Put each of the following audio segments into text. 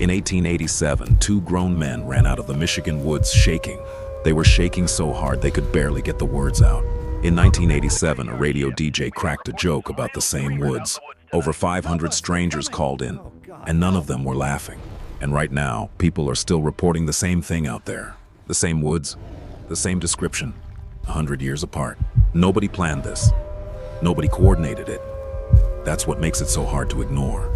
In 1887, two grown men ran out of the Michigan woods shaking. They were shaking so hard they could barely get the words out. In 1987, a radio DJ cracked a joke about the same woods. Over 500 strangers called in, and none of them were laughing. And right now, people are still reporting the same thing out there. The same woods, the same description, 100 years apart. Nobody planned this. Nobody coordinated it. That's what makes it so hard to ignore.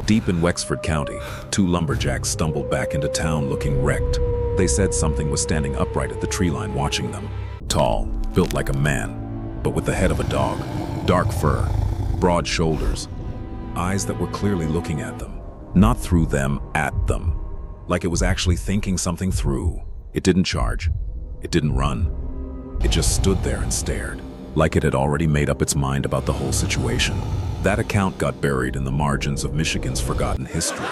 Deep in Wexford County, two lumberjacks stumbled back into town looking wrecked. They said something was standing upright at the tree line watching them. Tall, built like a man, but with the head of a dog. Dark fur, broad shoulders, eyes that were clearly looking at them. Not through them, at them. Like it was actually thinking something through. It didn't charge. It didn't run. It just stood there and stared, like it had already made up its mind about the whole situation. That account got buried in the margins of Michigan's forgotten history.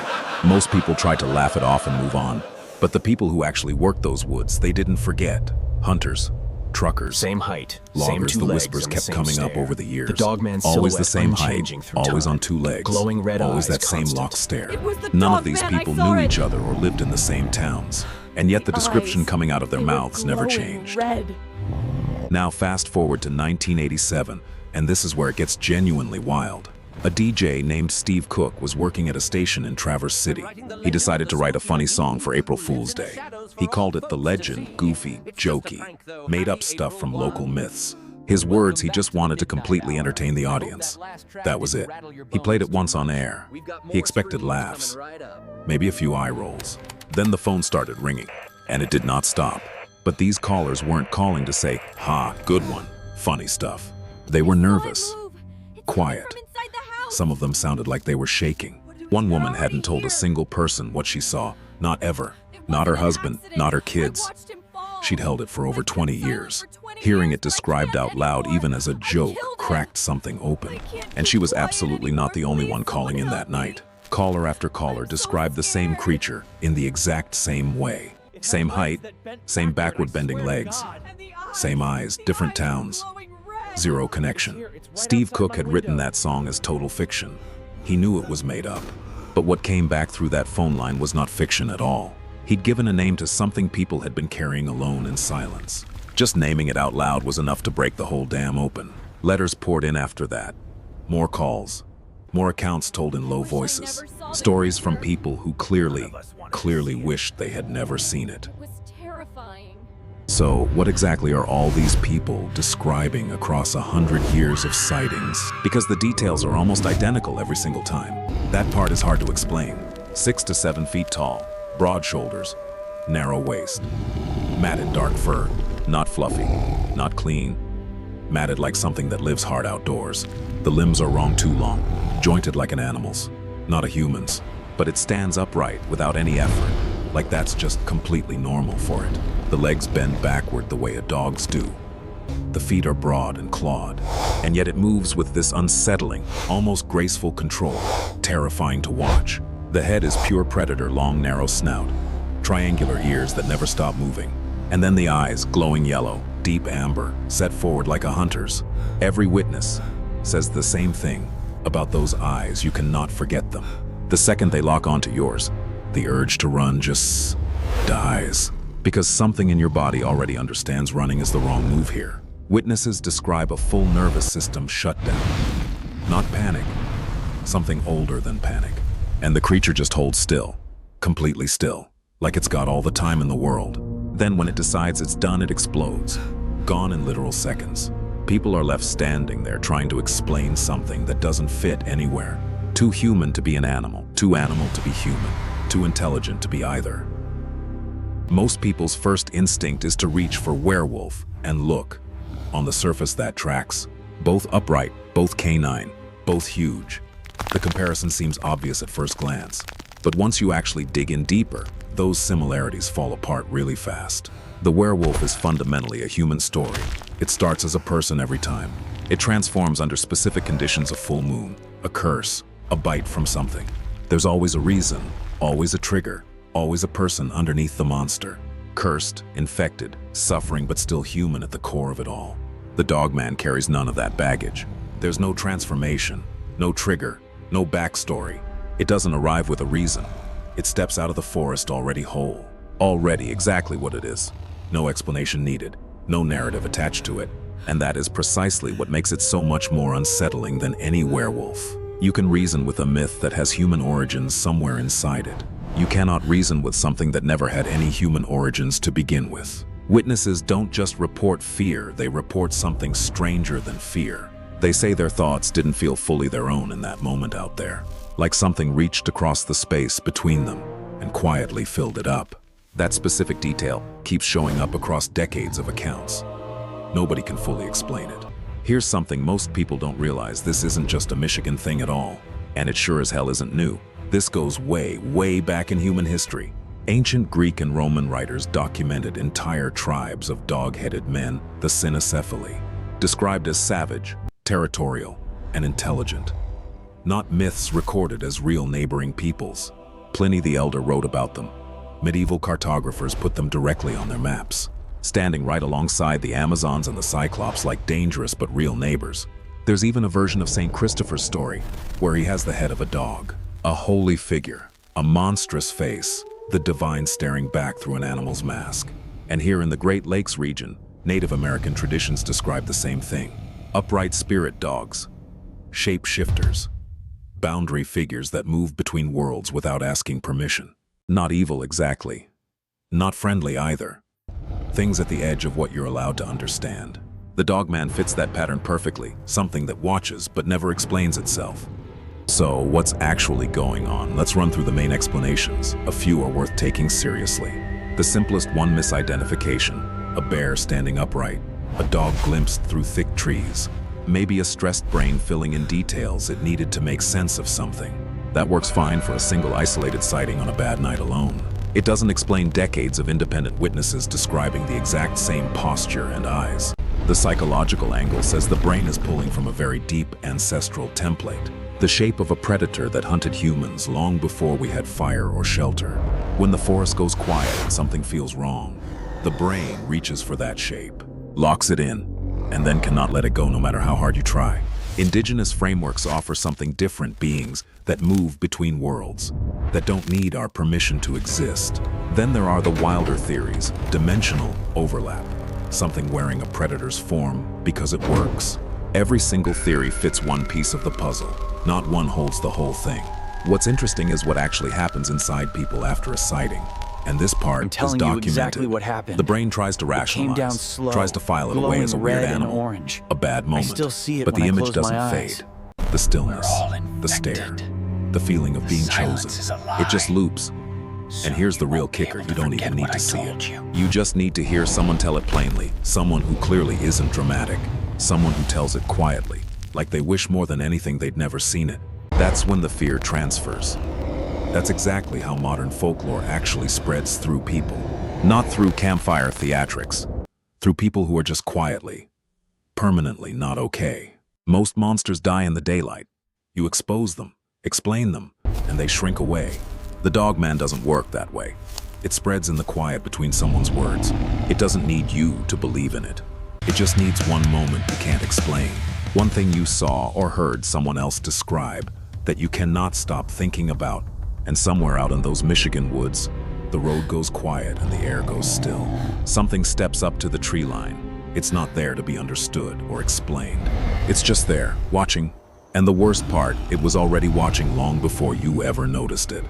Most people tried to laugh it off and move on, but the people who actually worked those woods, they didn't forget. Hunters, truckers, same height, loggers, same two the legs, whispers and the kept same coming stare. up over the years. The Dogman always the silhouette same height, unchanging through always time. on two legs, Glowing red always eyes, that same constant. locked stare. It was the None of these Dogman, I people saw knew it. each other or lived in the same towns, and yet the description Eyes, coming out of their they were mouths never glowing changed. Red. Now fast forward to 1987, and this is where it gets genuinely wild. A DJ named Steve Cook was working at a station in Traverse City. He decided to write a funny song for April Fool's Day. He called it The Legend, goofy, jokey, made up stuff from local myths. His words, he just wanted to completely entertain the audience. That was it. He played it once on air. He expected laughs, maybe a few eye rolls. Then the phone started ringing, and it did not stop. But these callers weren't calling to say, "Ha, good one, funny stuff." They were nervous, quiet. Some of them sounded like they were shaking. One woman hadn't told a single person what she saw, not ever. Not her husband, not her kids. She'd held it for over 20 years. Hearing it described out loud, even as a joke, cracked something open. And she was absolutely not the only one calling in that night. Caller after caller described the same creature in the exact same way. Same height, same backward bending legs, same eyes, different towns. Zero connection. Steve Cook had written that song as total fiction. He knew it was made up. But what came back through that phone line was not fiction at all. He'd given a name to something people had been carrying alone in silence. Just naming it out loud was enough to break the whole dam open. Letters poured in after that. More calls. More accounts told in low voices. Stories from people who clearly wished they had never seen it. It was terrifying. So, what exactly are all these people describing across 100 years of sightings? Because the details are almost identical every single time. That part is hard to explain. 6 to 7 feet tall, broad shoulders, narrow waist, matted dark fur, not fluffy, not clean, matted like something that lives hard outdoors. The limbs are wrong too long, jointed like an animal's, not a human's, but it stands upright without any effort, like that's just completely normal for it. The legs bend backward the way a dog's do. The feet are broad and clawed, and yet it moves with this unsettling, almost graceful control, terrifying to watch. The head is pure predator, long narrow snout, triangular ears that never stop moving, and then the eyes, glowing yellow, deep amber, set forward like a hunter's. Every witness says the same thing about those eyes. You cannot forget them. The second they lock onto yours, the urge to run just dies, because something in your body already understands running is the wrong move here. Witnesses describe a full nervous system shut down. Not panic, something older than panic. And the creature just holds still, completely still, like it's got all the time in the world. Then when it decides it's done, it explodes, gone in literal seconds. People are left standing there trying to explain something that doesn't fit anywhere. Too human to be an animal, too animal to be human, too intelligent to be either. Most people's first instinct is to reach for werewolf and look. On the surface that tracks. Both upright, both canine, both huge. The comparison seems obvious at first glance, but once you actually dig in deeper, those similarities fall apart really fast. The werewolf is fundamentally a human story. It starts as a person every time. It transforms under specific conditions: a full moon, a curse, a bite from something. There's always a reason, always a trigger, always a person underneath the monster. Cursed, infected, suffering, but still human at the core of it all. The Dogman carries none of that baggage. There's no transformation, no trigger, no backstory. It doesn't arrive with a reason. It steps out of the forest already whole. Already exactly what it is. No explanation needed, no narrative attached to it. And that is precisely what makes it so much more unsettling than any werewolf. You can reason with a myth that has human origins somewhere inside it. You cannot reason with something that never had any human origins to begin with. Witnesses don't just report fear, they report something stranger than fear. They say their thoughts didn't feel fully their own in that moment out there, like something reached across the space between them and quietly filled it up. That specific detail keeps showing up across decades of accounts. Nobody can fully explain it. Here's something most people don't realize: this isn't just a Michigan thing at all, and it sure as hell isn't new. This goes way, way back in human history. Ancient Greek and Roman writers documented entire tribes of dog-headed men, the Cynocephali, described as savage, territorial, and intelligent. Not myths recorded as real neighboring peoples. Pliny the Elder wrote about them. Medieval cartographers put them directly on their maps, standing right alongside the Amazons and the Cyclops like dangerous but real neighbors. There's even a version of St. Christopher's story where he has the head of a dog, a holy figure, a monstrous face, the divine staring back through an animal's mask. And here in the Great Lakes region, Native American traditions describe the same thing. Upright spirit dogs, shape-shifters, boundary figures that move between worlds without asking permission. Not evil exactly, not friendly either. Things at the edge of what you're allowed to understand. The Dogman fits that pattern perfectly, something that watches but never explains itself. So, what's actually going on? Let's run through the main explanations. A few are worth taking seriously. The simplest one: misidentification. A bear standing upright, a dog glimpsed through thick trees. Maybe a stressed brain filling in details it needed to make sense of something. That works fine for a single isolated sighting on a bad night alone. It doesn't explain decades of independent witnesses describing the exact same posture and eyes. The psychological angle says the brain is pulling from a very deep ancestral template. The shape of a predator that hunted humans long before we had fire or shelter. When the forest goes quiet and something feels wrong, the brain reaches for that shape, locks it in, and then cannot let it go no matter how hard you try. Indigenous frameworks offer something different: beings that move between worlds, that don't need our permission to exist. Then there are the wilder theories: dimensional overlap, something wearing a predator's form because it works. Every single theory fits one piece of the puzzle. Not one holds the whole thing. What's interesting is what actually happens inside people after a sighting. And this part is documented. I'm telling you exactly what happened. The brain tries to rationalize, came down slow, tries to file it away as a weird animal, orange. a bad moment. I still see it but the when I image close doesn't my fade. eyes. The stillness, the stare, the feeling of being chosen. It just loops. And here's the real kicker: you don't even need to see it. You just need to hear someone tell it plainly, someone who clearly isn't dramatic, someone who tells it quietly, like they wish more than anything they'd never seen it. That's when the fear transfers. That's exactly how modern folklore actually spreads through people. Not through campfire theatrics, through people who are just quietly, permanently not okay. Most monsters die in the daylight. You expose them, explain them, and they shrink away. The Dogman doesn't work that way. It spreads in the quiet between someone's words. It doesn't need you to believe in it. It just needs one moment you can't explain. One thing you saw or heard someone else describe that you cannot stop thinking about. And somewhere out in those Michigan woods, the road goes quiet and the air goes still. Something steps up to the tree line. It's not there to be understood or explained. It's just there, watching. And the worst part, it was already watching long before you ever noticed it.